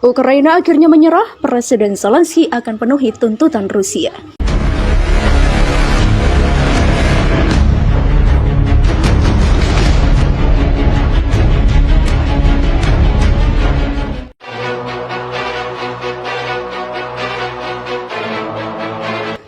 Ukraina akhirnya menyerah, Presiden Zelensky akan penuhi tuntutan Rusia.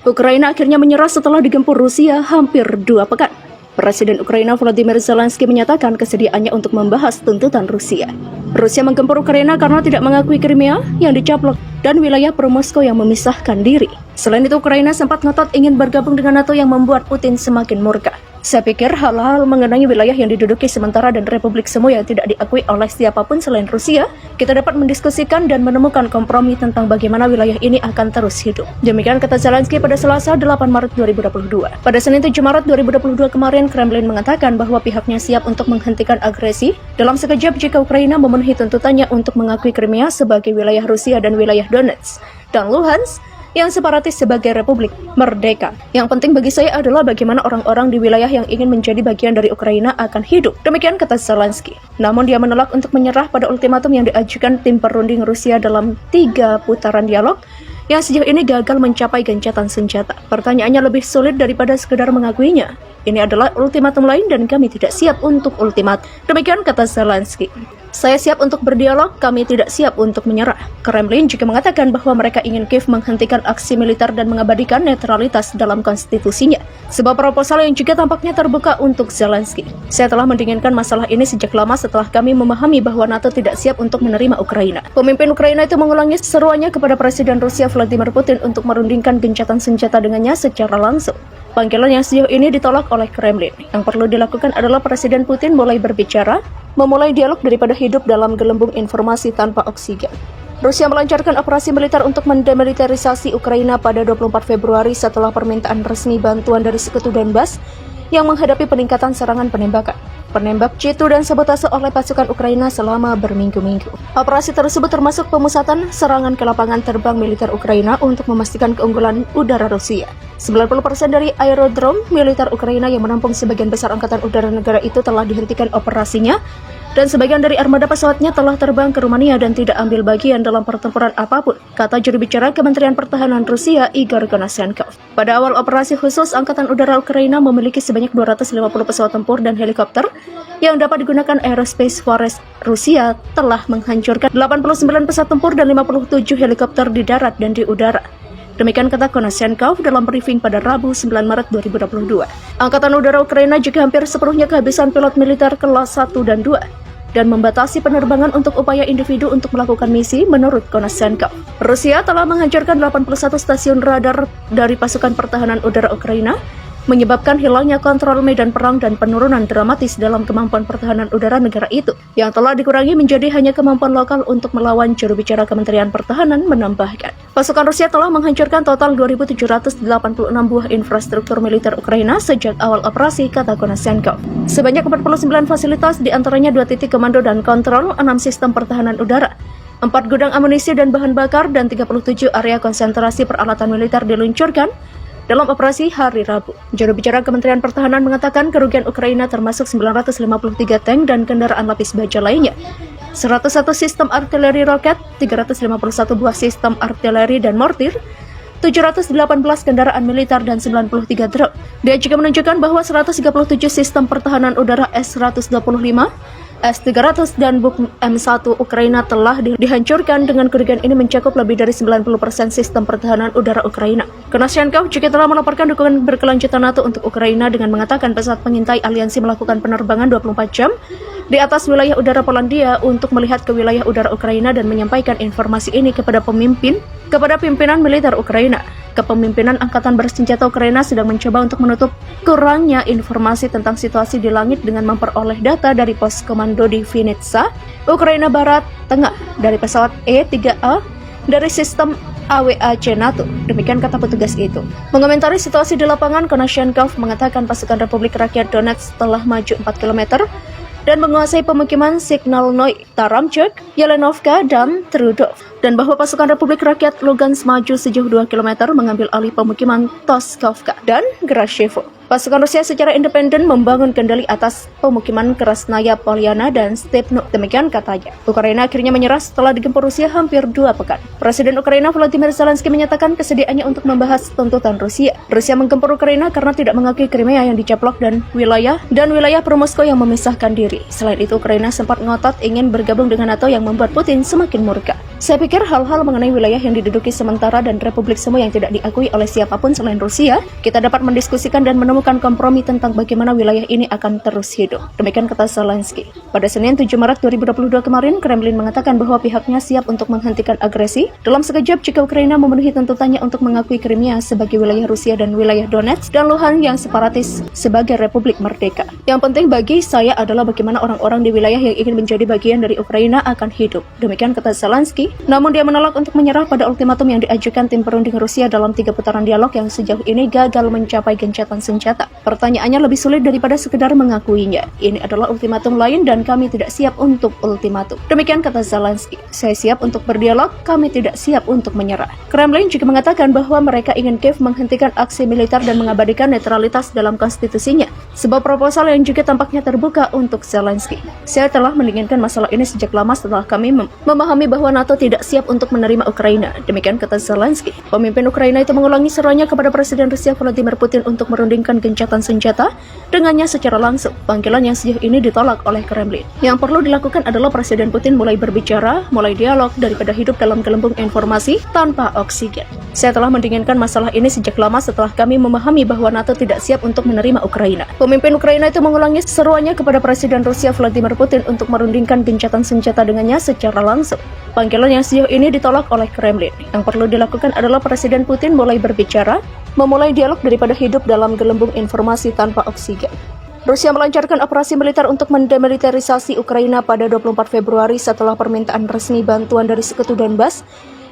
Ukraina akhirnya menyerah setelah digempur Rusia hampir 2 pekan. Presiden Ukraina Volodymyr Zelensky menyatakan kesediaannya untuk membahas tuntutan Rusia. Rusia menggempur Ukraina karena tidak mengakui Crimea yang dicaplok dan wilayah pro-Moskow yang memisahkan diri. Selain itu, Ukraina sempat ngotot ingin bergabung dengan NATO yang membuat Putin semakin murka. Saya pikir hal-hal mengenai wilayah yang diduduki sementara dan republik semua yang tidak diakui oleh siapapun selain Rusia, kita dapat mendiskusikan dan menemukan kompromi tentang bagaimana wilayah ini akan terus hidup. Demikian kata Zelensky pada Selasa 8 Maret 2022. Pada Senin 7 Maret 2022 kemarin, Kremlin mengatakan bahwa pihaknya siap untuk menghentikan agresi dalam sekejap jika Ukraina memenuhi tuntutannya untuk mengakui Crimea sebagai wilayah Rusia dan wilayah Donetsk dan Luhansk yang separatis sebagai republik merdeka. Yang penting bagi saya adalah bagaimana orang-orang di wilayah yang ingin menjadi bagian dari Ukraina akan hidup. Demikian kata Zelensky. Namun dia menolak untuk menyerah pada ultimatum yang diajukan tim perunding Rusia dalam 3 putaran dialog yang sejauh ini gagal mencapai gencatan senjata. Pertanyaannya lebih sulit daripada sekedar mengakuinya. Ini adalah ultimatum lain dan kami tidak siap untuk ultimatum. Demikian kata Zelensky. Saya siap untuk berdialog, kami tidak siap untuk menyerah. Kremlin juga mengatakan bahwa mereka ingin Kiev menghentikan aksi militer dan mengabadikan netralitas dalam konstitusinya. Sebuah proposal yang juga tampaknya terbuka untuk Zelensky. Saya telah mendinginkan masalah ini sejak lama setelah kami memahami bahwa NATO tidak siap untuk menerima Ukraina. Pemimpin Ukraina itu mengulangi seruannya kepada Presiden Rusia Vladimir Putin untuk merundingkan gencatan senjata dengannya secara langsung. Panggilan yang sejauh ini ditolak oleh Kremlin. Yang perlu dilakukan adalah Presiden Putin mulai berbicara, memulai dialog daripada hidup dalam gelembung informasi tanpa oksigen. Rusia melancarkan operasi militer untuk mendemilitarisasi Ukraina pada 24 Februari setelah permintaan resmi bantuan dari Sekutu Donbas yang menghadapi peningkatan serangan penembakan, penembak jitu dan sabotase oleh pasukan Ukraina selama berminggu-minggu. Operasi tersebut termasuk pemusatan serangan ke lapangan terbang militer Ukraina untuk memastikan keunggulan udara Rusia. 90% dari aerodrom militer Ukraina yang menampung sebagian besar angkatan udara negara itu telah dihentikan operasinya, dan sebagian dari armada pesawatnya telah terbang ke Rumania dan tidak ambil bagian dalam pertempuran apapun, kata juru bicara Kementerian Pertahanan Rusia Igor Konashenkov. Pada awal operasi khusus, Angkatan Udara Ukraina memiliki sebanyak 250 pesawat tempur dan helikopter yang dapat digunakan Aerospace Force Rusia telah menghancurkan 89 pesawat tempur dan 57 helikopter di darat dan di udara. Demikian kata Konashenkov dalam briefing pada Rabu 9 Maret 2022. Angkatan Udara Ukraina juga hampir sepenuhnya kehabisan pilot militer kelas 1 dan 2 dan membatasi penerbangan untuk upaya individu untuk melakukan misi menurut Konashenkov. Rusia telah menghancurkan 81 stasiun radar dari pasukan pertahanan udara Ukraina, menyebabkan hilangnya kontrol medan perang dan penurunan dramatis dalam kemampuan pertahanan udara negara itu, yang telah dikurangi menjadi hanya kemampuan lokal untuk melawan. Juru bicara Kementerian Pertahanan menambahkan, pasukan Rusia telah menghancurkan total 2.786 buah infrastruktur militer Ukraina sejak awal operasi, kata Konashenkov. Sebanyak 49 fasilitas, diantaranya 2 titik komando dan kontrol, 6 sistem pertahanan udara, 4 gudang amunisi dan bahan bakar, dan 37 area konsentrasi peralatan militer diluncurkan dalam operasi hari Rabu. Juru bicara Kementerian Pertahanan mengatakan kerugian Ukraina termasuk 953 tank dan kendaraan lapis baja lainnya, 101 sistem artileri roket, 351 buah sistem artileri dan mortir, 718 kendaraan militer dan 93 drone. Dia juga menunjukkan bahwa 137 sistem pertahanan udara S-125, S-300 dan Buk M1 Ukraina telah dihancurkan. Dengan kerugian ini mencakup lebih dari 90% sistem pertahanan udara Ukraina. Konashenkov juga telah melaporkan dukungan berkelanjutan NATO untuk Ukraina dengan mengatakan pesawat pengintai aliansi melakukan penerbangan 24 jam di atas wilayah udara Polandia untuk melihat ke wilayah udara Ukraina dan menyampaikan informasi ini kepada pimpinan militer Ukraina. Kepemimpinan Angkatan Bersenjata Ukraina sedang mencoba untuk menutup kurangnya informasi tentang situasi di langit dengan memperoleh data dari pos komando di Vinnytsia, Ukraina Barat Tengah, dari pesawat E-3A dari sistem AWAC NATO. Demikian kata petugas itu. Mengomentari situasi di lapangan, Konashenkov mengatakan pasukan Republik Rakyat Donetsk telah maju 4 km dan menguasai pemukiman Signalnoy, Taramchuk, Yelenovka, dan Trudov. dan bahwa pasukan Republik Rakyat Lugansk maju sejauh 2 km mengambil alih pemukiman Toskovka dan Grashevo. Pasukan Rusia secara independen membangun kendali atas pemukiman Krasnaya Polyana dan Stepno, demikian katanya. Ukraina akhirnya menyerah setelah digempur Rusia hampir 2 pekan. Presiden Ukraina Volodymyr Zelensky menyatakan kesediaannya untuk membahas tuntutan Rusia. Rusia menggempur Ukraina karena tidak mengakui Crimea yang dicaplok dan wilayah pro-Moskow yang memisahkan diri. Selain itu, Ukraina sempat ngotot ingin bergabung dengan NATO yang membuat Putin semakin murka. Saya pikir hal-hal mengenai wilayah yang diduduki sementara dan republik semua yang tidak diakui oleh siapapun selain Rusia, kita dapat mendiskusikan dan menemukan kompromi tentang bagaimana wilayah ini akan terus hidup. Demikian kata Zelensky. Pada Senin 7 Maret 2022 kemarin, Kremlin mengatakan bahwa pihaknya siap untuk menghentikan agresi dalam sekejap jika Ukraina memenuhi tuntutannya untuk mengakui Crimea sebagai wilayah Rusia dan wilayah Donetsk dan Luhansk yang separatis sebagai republik merdeka. Yang penting bagi saya adalah bagaimana orang-orang di wilayah yang ingin menjadi bagian dari Ukraina akan hidup. Demikian kata Zelensky. Namun dia menolak untuk menyerah pada ultimatum yang diajukan tim perunding Rusia dalam 3 putaran dialog yang sejauh ini gagal mencapai gencatan senjata. Pertanyaannya lebih sulit daripada sekedar mengakuinya. Ini adalah ultimatum lain dan kami tidak siap untuk ultimatum. Demikian kata Zelensky. Saya siap untuk berdialog, kami tidak siap untuk menyerah. Kremlin juga mengatakan bahwa mereka ingin Kiev menghentikan aksi militer dan mengabadikan netralitas dalam konstitusinya. Sebuah proposal yang juga tampaknya terbuka untuk Zelensky. Saya telah mendinginkan masalah ini sejak lama setelah kami memahami bahwa NATO tidak siap untuk menerima Ukraina. Demikian kata Zelensky. Pemimpin Ukraina itu mengulangi seruannya kepada Presiden Rusia Vladimir Putin untuk merundingkan gencatan senjata dengannya secara langsung. Panggilan yang sejauh ini ditolak oleh Kremlin. Yang perlu dilakukan adalah Presiden Putin mulai berbicara, mulai dialog daripada hidup dalam gelembung informasi tanpa oksigen. Saya telah mendinginkan masalah ini sejak lama setelah kami memahami bahwa NATO tidak siap untuk menerima Ukraina. Pemimpin Ukraina itu mengulangi seruannya kepada Presiden Rusia Vladimir Putin untuk merundingkan gencatan senjata dengannya secara langsung. Panggilan yang sejauh ini ditolak oleh Kremlin. Yang perlu dilakukan adalah Presiden Putin mulai berbicara, memulai dialog daripada hidup dalam gelembung informasi tanpa oksigen. Rusia melancarkan operasi militer untuk mendemilitarisasi Ukraina pada 24 Februari setelah permintaan resmi bantuan dari Sekutu Donbas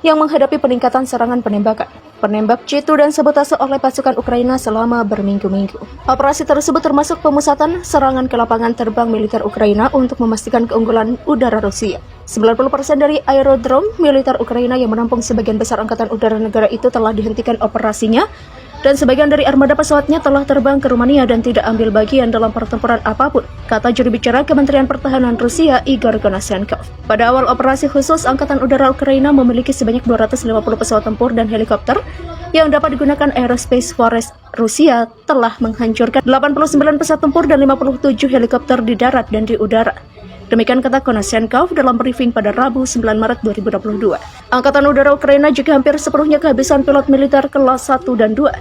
yang menghadapi peningkatan serangan penembakan, penembak jitu dan sabotase oleh pasukan Ukraina selama berminggu-minggu. Operasi tersebut termasuk pemusatan serangan ke lapangan terbang militer Ukraina untuk memastikan keunggulan udara Rusia. 90% dari aerodrom militer Ukraina yang menampung sebagian besar angkatan udara negara itu telah dihentikan operasinya, dan sebagian dari armada pesawatnya telah terbang ke Rumania dan tidak ambil bagian dalam pertempuran apapun, kata juru bicara Kementerian Pertahanan Rusia Igor Konashenkov. Pada awal operasi khusus, Angkatan Udara Ukraina memiliki sebanyak 250 pesawat tempur dan helikopter yang dapat digunakan Aerospace Force Rusia telah menghancurkan 89 pesawat tempur dan 57 helikopter di darat dan di udara. Demikian kata Konashenkov dalam briefing pada Rabu 9 Maret 2022. Angkatan Udara Ukraina juga hampir sepenuhnya kehabisan pilot militer kelas 1 dan 2.